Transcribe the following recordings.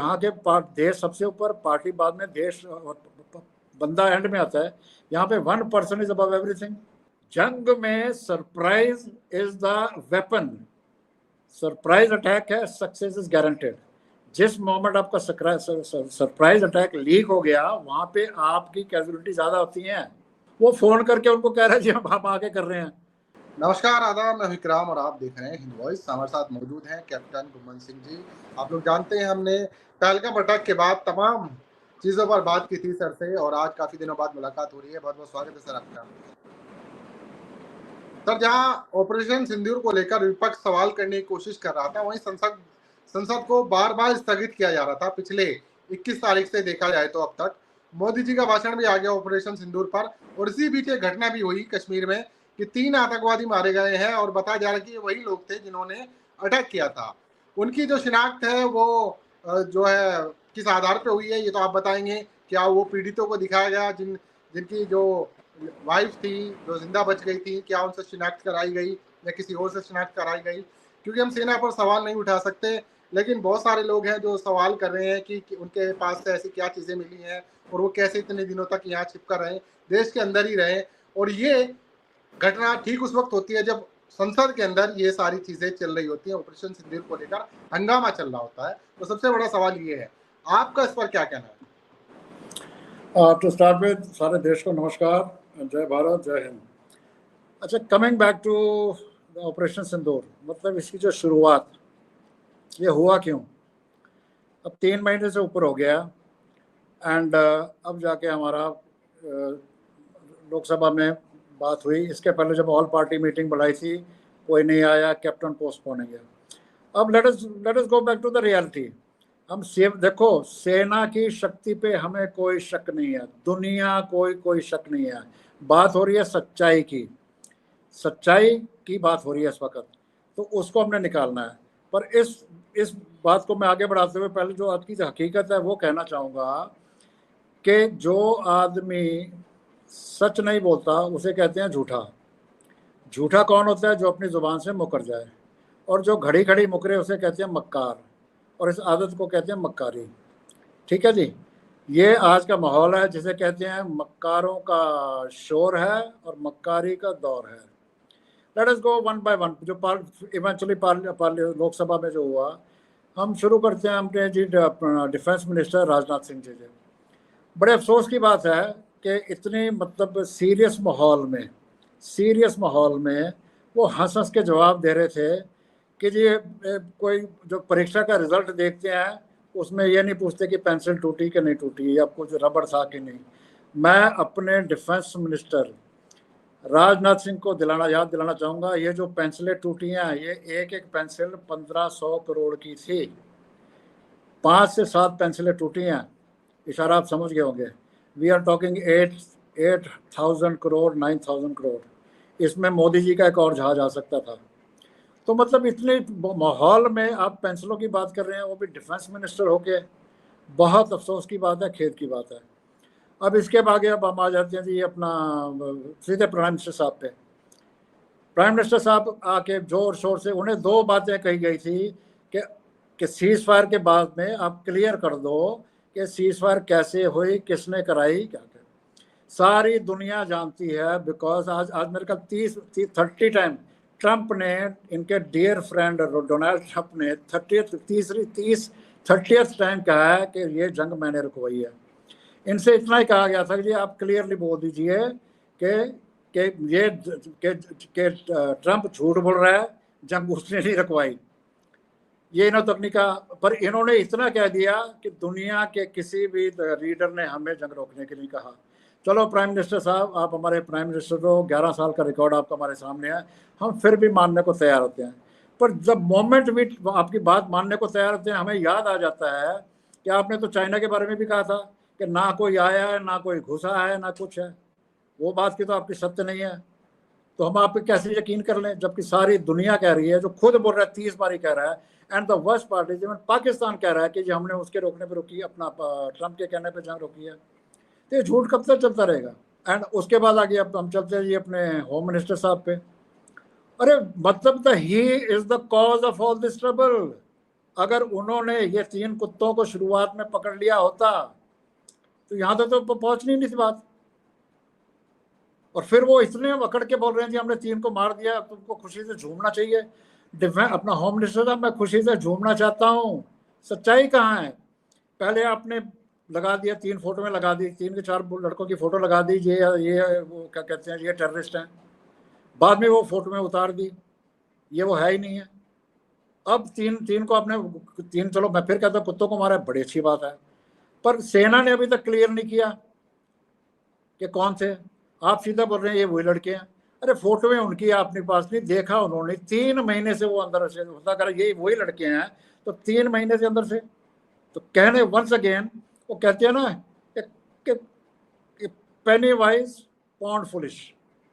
यहाँ के देश सबसे ऊपर, पार्टी बाद में, देश और बंदा एंड में आता है। यहाँ पे 1% इज अबव एवरीथिंग। जंग में surprise is the weapon. Surprise attack है, सक्सेस इज गारंटेड। जिस मोमेंट आपका सरप्राइज अटैक लीक हो गया, वहां पे आपकी कैजुअलिटी ज्यादा होती हैं। वो फोन करके उनको कह रहे हैं जी हम आगे कर रहे हैं। नमस्कार, आदाब, मैं विक्राम और आप देख रहे हैं हिंद वॉइस। हमारे साथ मौजूद हैं कैप्टन गुमान सिंह जी। आप लोग जानते हैं हमने पहलगाम अटैक के बाद तमाम चीज़ों पर बात की थी सर से, और आज काफ़ी दिनों बाद मुलाकात हो रही है। बहुत बहुत स्वागत है सर आपका। सर, जहां ऑपरेशन सिंदूर को लेकर विपक्ष सवाल करने की कोशिश कर रहा था, वहीं संसद को बार बार स्थगित किया जा रहा था। पिछले 21 तारीख से देखा जाए तो अब तक मोदी जी का भाषण भी आ गया ऑपरेशन सिंदूर पर, और इसी बीच एक घटना भी हुई कश्मीर में कि 3 आतंकवादी मारे गए हैं, और बताया जा रहा है कि वही लोग थे जिन्होंने अटैक किया था। उनकी जो शिनाख्त है वो जो है किस आधार पे हुई है, ये तो आप बताएंगे। क्या वो पीड़ितों को दिखाया गया जिनकी जो वाइफ थी, जो जिंदा बच गई थी, क्या उनसे शिनाख्त कराई गई या किसी और से शिनाख्त कराई गई? क्योंकि हम सेना पर सवाल नहीं उठा सकते, लेकिन बहुत सारे लोग हैं जो सवाल कर रहे हैं कि उनके पास से ऐसी क्या चीज़ें मिली हैं और वो कैसे इतने दिनों तक यहाँ छिपकर रहे, देश के अंदर ही रहे। और ये घटना ठीक उस वक्त होती है जब संसद के अंदर ये सारी चीज़ें चल रही होती हैं, ऑपरेशन सिंदूर को लेकर हंगामा चल रहा होता है। तो सबसे बड़ा सवाल ये है, आपका इस पर क्या कहना है? टू स्टार्ट विद, सारे देश को नमस्कार, जय भारत, जय हिंद। अच्छा, कमिंग बैक टू ऑपरेशन सिंदूर, मतलब इसकी जो शुरुआत, ये हुआ क्यों? अब 3 महीने से ऊपर हो गया एंड अब जाके हमारा लोकसभा में बात हुई। इसके पहले जब ऑल पार्टी मीटिंग बुलाई थी, कोई नहीं आया, कैप्टन पोस्टपोन है। अब let us go back to the reality. हम देखो, सेना की शक्ति पे हमें कोई शक नहीं है, दुनिया कोई शक नहीं है। बात हो रही है सच्चाई की, सच्चाई की बात हो रही है इस वक्त, तो उसको हमने निकालना है। पर इस बात को मैं आगे बढ़ाते हुए पहले जो आज की हकीकत है वो कहना चाहूँगा कि जो आदमी सच नहीं बोलता उसे कहते हैं झूठा। झूठा कौन होता है? जो अपनी ज़ुबान से मुकर जाए, और जो घड़ी घड़ी मुकरे उसे कहते हैं मक्कार, और इस आदत को कहते हैं मक्कारी। ठीक है जी, ये आज का माहौल है जिसे कहते हैं मक्कारों का शोर है और मक्कारी का दौर है। Late us go one by one. जो इवेंचुअली लोकसभा में जो हुआ, हम शुरू करते हैं अपने जी डिफेंस मिनिस्टर राजनाथ सिंह जी से। बड़े अफसोस की बात है कि इतनी मतलब सीरियस माहौल में वो हंस हंस के जवाब दे रहे थे कि जी कोई जो परीक्षा का रिजल्ट देखते हैं उसमें ये नहीं पूछते कि पेंसिल टूटी कि नहीं टूटी या कुछ रबड़ था कि नहीं। मैं अपने डिफेंस मिनिस्टर राजनाथ सिंह को याद दिलाना चाहूँगा, ये जो पेंसिलें टूटी हैं, ये एक एक पेंसिल 1500 करोड़ की थी। 5 से 7 पेंसिलें टूटी हैं, इशारा आप समझ गए होंगे। We are talking 8,000 crore, 9,000 crore. इसमें मोदी जी का एक और जहाज आ सकता था। तो मतलब इतने माहौल में आप पेंसिलों की बात कर रहे हैं, वो भी डिफेंस मिनिस्टर होके। बहुत अफसोस की बात है, खेद की बात है। अब इसके आगे अब हम आ जाते हैं जी अपना सीधे प्राइम मिनिस्टर साहब पे। प्राइम मिनिस्टर साहब आके जोर शोर से, उन्हें 2 बातें कही गई थी कि सीज फायर के बाद में आप क्लियर कर दो कि सीज फायर कैसे हुई, किसने कराई, क्या कर। सारी दुनिया जानती है, बिकॉज आज मेरे ख्याल 30 टाइम ट्रंप ने, इनके डियर फ्रेंड डोनाल्ड ट्रंप ने 30th टाइम कहा है कि ये जंग मैंने रुकवाई है। इनसे इतना ही कहा गया था कि जी आप क्लियरली बोल दीजिए कि ट्रंप झूठ बोल रहा है, जंग उसने नहीं रुकवाई। ये इन्होंने तकनीका, पर इन्होंने इतना कह दिया कि दुनिया के किसी भी लीडर ने हमें जंग रोकने के लिए कहा। चलो प्राइम मिनिस्टर साहब, आप हमारे प्राइम मिनिस्टर हो, 11 साल का रिकॉर्ड आपका हमारे सामने है, हम फिर भी मानने को तैयार होते हैं। पर जब मोमेंट भी आपकी बात मानने को तैयार होते हैं, हमें याद आ जाता है कि आपने तो चाइना के बारे में भी कहा था कि ना कोई आया है, ना कोई घुसा है, ना कुछ है। वो बात की तो आपकी सत्य नहीं है, तो हम आप पे कैसे यकीन कर लें, जबकि सारी दुनिया कह रही है, जो खुद बोल रहा है 30 बार ही कह रहा है। And the worst part is even Pakistan कह रहा है कि जी हमने उसके रोकने पे रोकी, अपना ट्रंप के कहने पे जंग रोकी है। तो ये झूठ कब तक चलता रहेगा? एंड उसके बाद आगे अब हम चलते हैं जी अपने होम मिनिस्टर साहब पे। अरे मतलब he is the cause of all this trouble. अगर उन्होंने ये 3 कुत्तों को शुरुआत में पकड़ लिया होता तो यहां तो पहुंचनी नहीं थी बात। और फिर वो इतने अकड़ के बोल रहे हैं जी हमने 3 को मार दिया, तुमको खुशी से झूमना चाहिए। डिफेंस अपना होम मिनिस्टर साहब, मैं खुशी से झूमना चाहता हूँ, सच्चाई कहाँ है? पहले आपने लगा दिया 3 फोटो में लगा दी, 3 के 4 लड़कों की फोटो लगा दी, ये वो क्या कहते हैं, ये टेररिस्ट हैं। बाद में वो फोटो में उतार दी, ये वो है ही नहीं है। अब 3 को आपने 3, चलो मैं फिर कहता हूँ कुत्तों को मारा, बड़ी अच्छी बात है, पर सेना ने अभी तक क्लियर नहीं किया कि कौन थे। आप सीधा बोल रहे हैं ये वही लड़के हैं। अरे फोटो में उनकी आपने पास नहीं देखा, उन्होंने 3 महीने से वो अंदर से होता कर ये वही लड़के हैं, तो 3 महीने से अंदर से तो कहने वंस अगेन वो कहते हैं ना कि पेनी वाइज पाउंड फुलिश,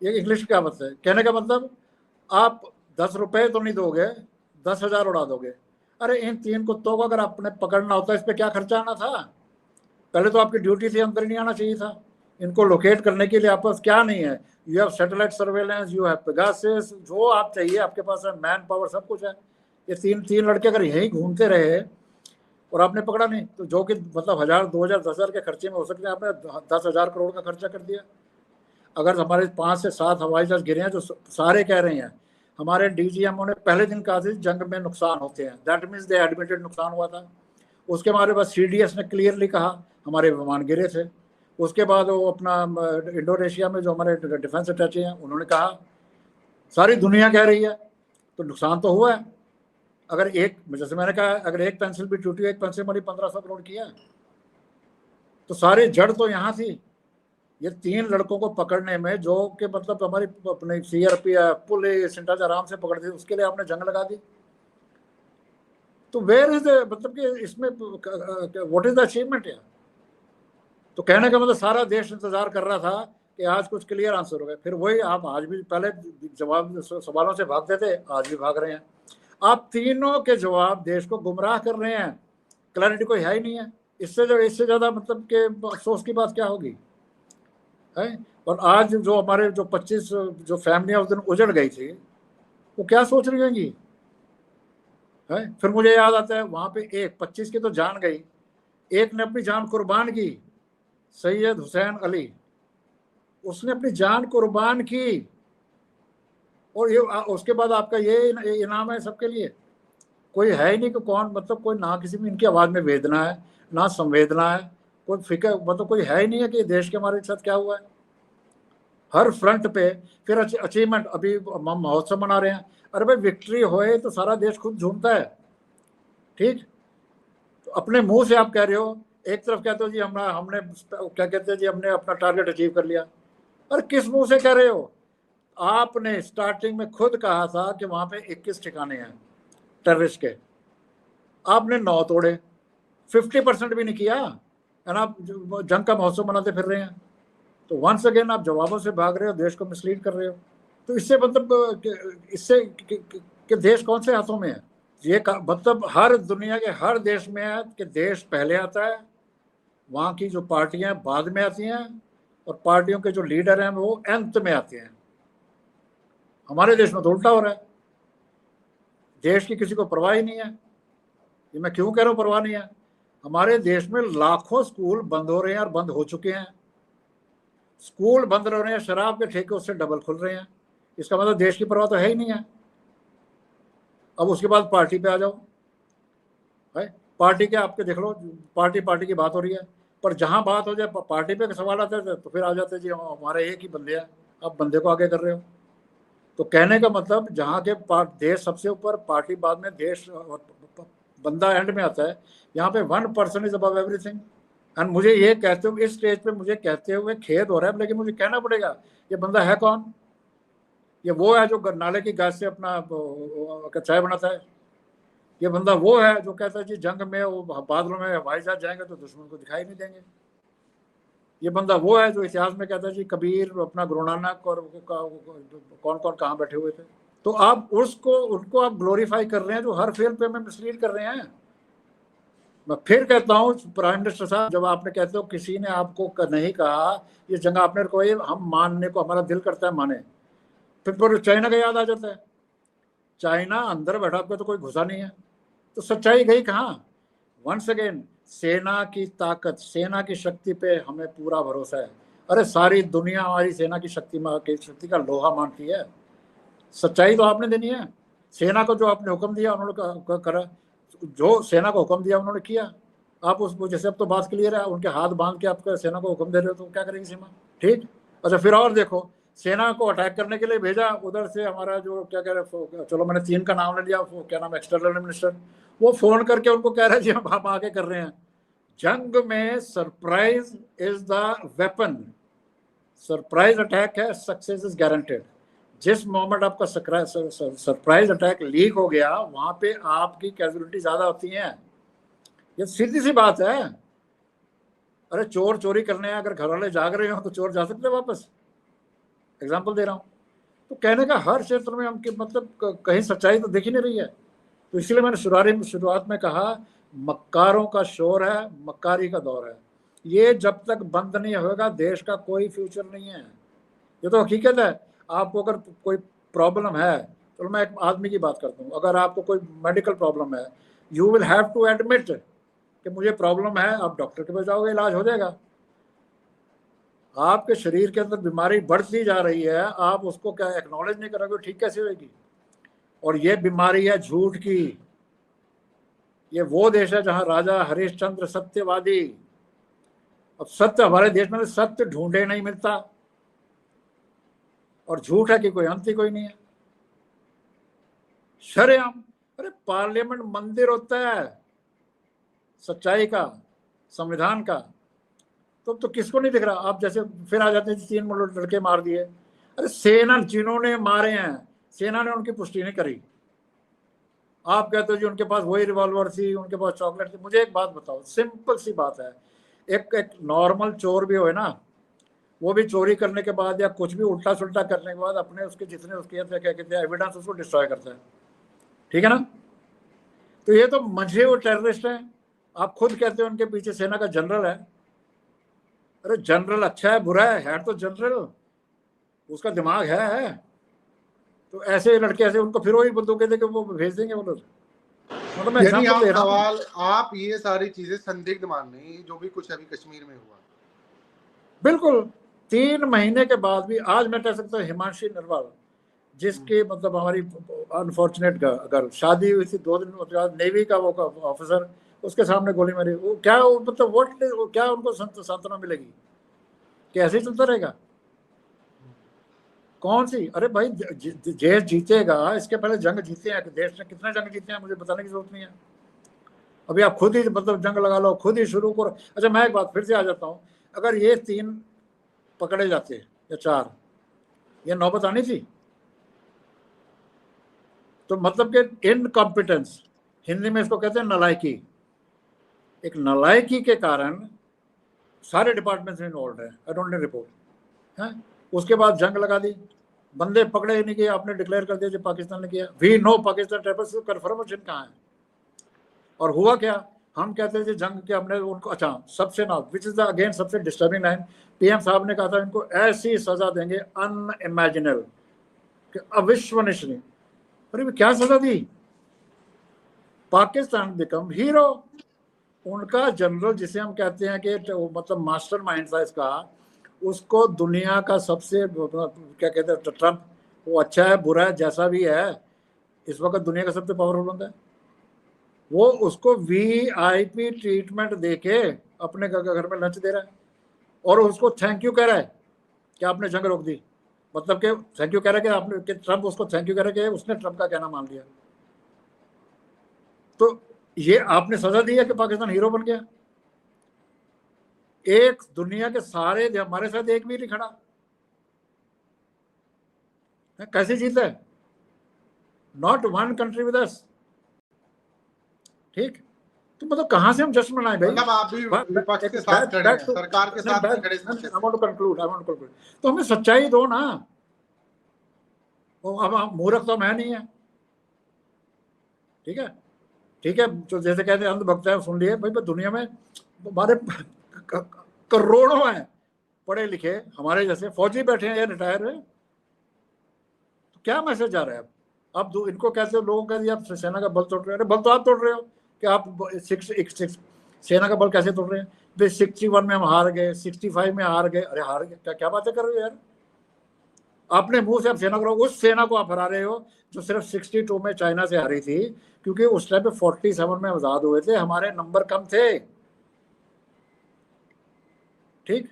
ये इंग्लिश का मतलब है। कहने का मतलब आप 10 रुपए तो नहीं दोगे, 10,000 उड़ा दोगे। अरे इन 3 कुत्तों को अगर आपने पकड़ना होता, इस पर क्या खर्चा आना था? पहले तो आपकी ड्यूटी थी, अंदर नहीं आना चाहिए था। इनको लोकेट करने के लिए आपके पास क्या नहीं है? You have satellite surveillance, you have Pegasus, जो आप चाहिए आपके पास है, मैन पावर सब कुछ है। ये तीन लड़के अगर यहीं घूमते रहे और आपने पकड़ा नहीं, तो जो कि मतलब 1,000, 2,000, 10,000 के खर्चे में हो सकते हैं, आपने 10,000 करोड़ का खर्चा कर दिया। अगर हमारे 5 से 7 हवाई जहाज गिरे हैं, जो सारे कह रहे हैं, हमारे डीजीएमओ ने पहले दिन कहा था जंग में नुकसान होते हैं, दैट मीन्स दे एडमिटेड नुकसान हुआ था। उसके हमारे पास सीडीएस ने क्लियरली कहा हमारे विमान गिरे थे। उसके बाद वो अपना इंडोनेशिया में जो हमारे डिफेंस अटैचे हैं उन्होंने कहा, सारी दुनिया कह रही है, तो नुकसान तो हुआ है। अगर एक, जैसे मैंने कहा, अगर एक पेंसिल भी टूटी, एक पेंसिल मरी 1,500 करोड़ की है, तो सारी जड़ तो यहाँ थी। ये 3 लड़कों को पकड़ने में जो कि मतलब हमारी अपने सीआरपी पुलिस इंटाज आराम से पकड़ दी, उसके लिए आपने जंग लगा दी। तो वेयर इज मतलब कि इसमें व्हाट इज द अचीवमेंट है? तो कहने का मतलब सारा देश इंतजार कर रहा था कि आज कुछ क्लियर आंसर हो गए। फिर वही आप आज भी, पहले जवाब सवालों से भागते थे, आज भी भाग रहे हैं। आप तीनों के जवाब देश को गुमराह कर रहे हैं, क्लैरिटी कोई है ही नहीं है। इससे ज्यादा मतलब कि अफसोस की बात क्या होगी है? और आज जो हमारे जो 25 जो फैमिलियां उस दिन उजड़ गई थी, वो क्या सोच रही होंगी है? फिर मुझे याद आता है वहां पे एक 25 की तो जान गई, एक ने अपनी जान कुर्बान की, सैयद हुसैन अली, उसने अपनी जान कुर्बान की। और ये उसके बाद आपका ये इनाम है सबके लिए। कोई है ही नहीं कि कौन, मतलब कोई ना किसी में इनकी आवाज में वेदना है, ना संवेदना है, कोई फिक्र, मतलब कोई है ही नहीं है कि देश के हमारे साथ क्या हुआ है। हर फ्रंट पे फिर अचीवमेंट, अभी हम महोत्सव मना रहे हैं। अरे भाई विक्ट्री होए तो सारा देश खुद झूमता है, ठीक? तो अपने मुंह से आप कह रहे हो, एक तरफ कहते हो जी हमने क्या कहते हैं जी, हमने अपना टारगेट अचीव कर लिया। अरे किस मुंह से कह रहे हो? आपने स्टार्टिंग में खुद कहा था कि वहां पे 21 ठिकाने हैं टेररिस्ट के, आपने 9 तोड़े, 50% भी नहीं किया, है ना? आप जंग का महोत्सव मनाते फिर रहे हैं। तो वंस अगेन आप जवाबों से भाग रहे हो, देश को मिसलीड कर रहे हो। तो इससे मतलब इससे कि देश कौन से हाथों में है? ये मतलब हर दुनिया के हर देश में है कि देश पहले आता है, वहाँ की जो पार्टियां बाद में आती हैं, और पार्टियों के जो लीडर हैं वो अंत में आते हैं। हमारे देश में तो उल्टा हो रहा है, देश की किसी को परवाह ही नहीं है। ये मैं क्यों कह रहा हूँ परवाह नहीं है? हमारे देश में लाखों स्कूल बंद हो रहे हैं और बंद हो चुके हैं। स्कूल बंद हो रहे हैं, शराब के ठेके उससे डबल खुल रहे हैं। इसका मतलब देश की परवाह तो है ही नहीं है। अब उसके बाद पार्टी पे आ जाओ, है? पार्टी के आपके देख लो, पार्टी की बात हो रही है, पर जहां बात हो जाए पार्टी पे सवाल आता है तो फिर आ जाते हैं जी हमारे एक ही बंदे हैं, आप बंदे को आगे कर रहे हो। तो कहने का मतलब जहाँ के देश सबसे ऊपर, पार्टी बाद में, देश बंदा एंड में आता है। यहाँ पे 1% इज अबव एवरीथिंग। एंड मुझे ये कहते हुए, इस स्टेज पे मुझे कहते हुए खेद हो रहा है, लेकिन मुझे कहना पड़ेगा, ये बंदा है कौन? ये वो है जो नाले की गाज से अपना चाय बनाता है? ये बंदा वो है जो कहता है जी जंग में वो बादलों में हवाई जहाज जाएंगे तो दुश्मन को दिखाई नहीं देंगे? ये बंदा वो है जो इतिहास में कहता है जी कबीर, अपना गुरु नानक और कौन कौन कहाँ बैठे हुए थे? तो आप उनको आप ग्लोरीफाई कर रहे हैं, जो हर फील्ड पे में मिसलीड कर रहे हैं। मैं फिर कहता हूँ प्राइम मिनिस्टर साहब, जब आपने कहते हो किसी ने आपको नहीं कहा ये जंग आपने कोई, हम मानने को हमारा दिल करता है माने, फिर चाइना का याद आ जाता है। चाइना अंदर बैठा, पे तो कोई घुसा नहीं है, तो सच्चाई गई कहाँ? वंस अगेन, सेना की ताकत, सेना की शक्ति पे हमें पूरा भरोसा है। अरे सारी दुनिया हमारी सेना की शक्ति का लोहा मानती है। सच्चाई तो आपने देनी है। सेना को जो आपने हुक्म दिया उन्होंने करा, जो सेना को हुक्म दिया उन्होंने किया। आप उसको, जैसे अब तो बात क्लियर है, उनके हाथ बांध के आप सेना को हुक्म दे रहे हो तो क्या करेगी सीमा? ठीक। अच्छा फिर और देखो, सेना को अटैक करने के लिए भेजा उधर से हमारा जो क्या कह रहे, चलो मैंने 3 का नाम ले लिया, क्या नाम, एक्सटर्नल मिनिस्टर, वो फोन करके उनको कह रहे जी हम आगे कर रहे हैं। जंग में surprise is the weapon. Surprise attack है, सक्सेस इज गारंटेड। जिस मोमेंट आपका सरप्राइज अटैक लीक हो गया, वहां पे आपकी कैजुअलिटी ज्यादा होती है। ये सीधी सी बात है। अरे चोर चोरी करने हैं, अगर घर वाले जाग रहे हो तो चोर जा सकते हैं वापस। एग्जाम्पल दे रहा हूं। तो कहने का हर क्षेत्र में हम मतलब कहीं सच्चाई तो दिख ही नहीं रही है। तो इसलिए मैंने शुरुआत में कहा, मक्कारों का शोर है, मक्कारी का दौर है। ये जब तक बंद नहीं होगा देश का कोई फ्यूचर नहीं है। ये तो हकीकत है। आपको अगर कोई प्रॉब्लम है, तो मैं एक आदमी की बात करता हूँ, अगर आपको कोई मेडिकल प्रॉब्लम है, you will have to admit कि मुझे प्रॉब्लम है, आप डॉक्टर के पास जाओगे, इलाज हो जाएगा। आपके शरीर के अंदर बीमारी बढ़ती जा रही है, आप उसको क्या एक्नॉलेज नहीं करोगे, ठीक कैसे होगी? और ये बीमारी है झूठ की। ये वो देश है जहां राजा हरिश्चंद्र सत्यवादी। अब सत्य हमारे देश में सत्य ढूंढे नहीं मिलता, और झूठ है कि कोई अंत ही कोई नहीं है। शरेआम। अरे पार्लियामेंट मंदिर होता है सच्चाई का, संविधान का। तो किसको नहीं दिख रहा? आप जैसे फिर आ जाते हैं 3 लड़के मार दिए। अरे सेना जिन्होंने मारे हैं, सेना ने उनकी पुष्टि नहीं करी। आप कहते हो जी उनके पास वही रिवॉल्वर थी, उनके पास चॉकलेट थी। मुझे एक बात बताओ, सिंपल सी बात है, एक नॉर्मल चोर भी हो ना, वो भी चोरी करने के बाद या कुछ भी उल्टा सुल्टा करने के बाद अपने उसके जितने उसके क्या कहते हैं एविडेंस, उसको डिस्ट्रॉय करता है। ठीक है ना? तो ये तो मंझे वो टेररिस्ट हैं। आप खुद कहते हो उनके पीछे सेना का जनरल है। अरे जनरल अच्छा है बुरा है तो जनरल, उसका दिमाग है। तो ऐसे लड़के ऐसे उनको फिर वही बंदूकें देके वो भेज देंगे वो लोग। मतलब मैं यानी एग्जांपल दे रहा हूं। सवाल, आप ये सारी चीजें संदिग्ध मान रहे हैं, जो भी कुछ अभी कश्मीर में हुआ? बिल्कुल। 3 महीने के बाद भी आज मैं कह सकता हूँ हिमांशी नरवाल, जिसके मतलब हमारी अनफॉर्चुनेट गर्ल, शादी हुई थी 2 दिन बाद, नेवी का वो ऑफिसर, उसके सामने गोली मारी। वो क्या, वो मतलब वो क्या उनको सांत्वना मिलेगी? कैसे चलता रहेगा? कौन सी? अरे भाई देश जीतेगा, इसके पहले जंग जीते हैं। देश ने कितने जंग जीते हैं मुझे बताने की जरूरत नहीं है। अभी आप खुद ही मतलब जंग लगा लो, खुद ही शुरू करो। अच्छा मैं एक बात फिर से आ जाता हूँ, अगर ये 3 पकड़े जाते या 4, ये नौबत आनी थी। तो मतलब कि इनकॉम्पिटेंस, हिंदी में इसको कहते हैं नलायकी। एक नलायकी के कारण सारे डिपार्टमेंट्स इन्वॉल्व है। आई डोंट नीड रिपोर्ट है। उसके बाद जंग लगा दी, बंदे पकड़े ही नहीं किए, आपने डिक्लेयर कर दिया जो पाकिस्तान ने किया। We know Pakistan terrorist, confirmation कहाँ है? और हुआ क्या? हम कहते थे जंग के हमने उनको, अच्छा सबसे ना, विच इज द अगेन सबसे डिस्टर्बिंग लाइन, पीएम साहब ने कहा था इनको ऐसी सजा देंगे अनइमेजिनेबल, अविश्वसनीय। अरे क्या सजा दी? Pakistan become hero. उनका जनरल, जिसे हम कहते हैं कि मतलब मास्टर माइंड था इसका, उसको दुनिया का सबसे क्या कहते हैं ट्रम्प, वो अच्छा है बुरा है जैसा भी है, इस वक्त दुनिया का सबसे पावरफुल बंदा है। वो उसको वीआईपी ट्रीटमेंट देके अपने घर में लंच दे रहा है, और उसको थैंक यू कह रहा है कि आपने जंग रोक दी। मतलब कि थैंक यू कह रहा है कि आपने, कि ट्रम्प उसको थैंक यू कह रहा है कि उसने ट्रम्प का कहना मान लिया। तो ये आपने सजा दी है कि पाकिस्तान हीरो बन गया। एक दुनिया के सारे, हमारे साथ एक भी नहीं खड़ा है, कैसे जीता है? Not one country with us. ठीक। तो मतलब कहां से हम जश्न मनाएं भाई? मतलब आप भी विपक्ष के साथ खड़े हैं, सरकार के साथ नहीं खड़े। I want to conclude। तो हमें सच्चाई दो ना। अब मूर्ख तो मैं नहीं है। ठीक है, ठीक है। तो जैसे कहते हैं अंधभक्त है, सुन लिए भाई, दुनिया में हमारे करोड़ों हैं पढ़े लिखे, हमारे जैसे फौजी बैठे हैं या रिटायर है। तो क्या मैसेज आ रहा है? आप इनको कैसे लोगों का आप सेना का बल तोड़ रहे हो? अरे बल तो आप तोड़ रहे हो कि आप सेना का बल कैसे तोड़ रहे हैं? 61 में हम हार गए, 65 में हार गए। अरे हार गए, क्या बातें कर रहे हो यार? अपने मुंह से आप सेना को, उस सेना को आप हरा रहे हो जो सिर्फ 62 में चाइना से हारी थी, क्योंकि उस टाइम पे 47 में आजाद हुए थे, हमारे नंबर कम थे। ठीक,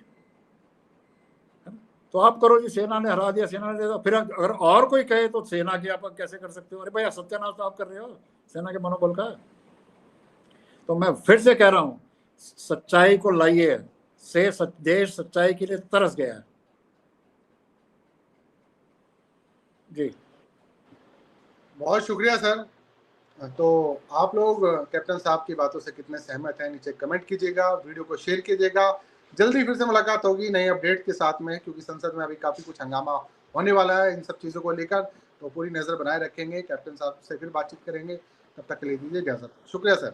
तो आप करो जी, सेना ने हरा दिया, सेना ने, फिर अगर और कोई कहे तो सेना की आप कैसे कर सकते हो? अरे भाई सत्यानाश तो आप कर रहे हो सेना के मनोबल का। तो मैं फिर से कह रहा हूं, सच्चाई को लाइए, देश सच्चाई के लिए तरस गया है जी। बहुत शुक्रिया सर। तो आप लोग कैप्टन साहब की बातों से कितने सहमत हैं, नीचे कमेंट कीजिएगा, वीडियो को शेयर कीजिएगा। जल्दी फिर से मुलाकात होगी नई अपडेट के साथ में, क्योंकि संसद में अभी काफ़ी कुछ हंगामा होने वाला है इन सब चीज़ों को लेकर, तो पूरी नज़र बनाए रखेंगे। कैप्टन साहब से फिर बातचीत करेंगे, तब तक के लिए दीजिए इजाज़त। शुक्रिया सर।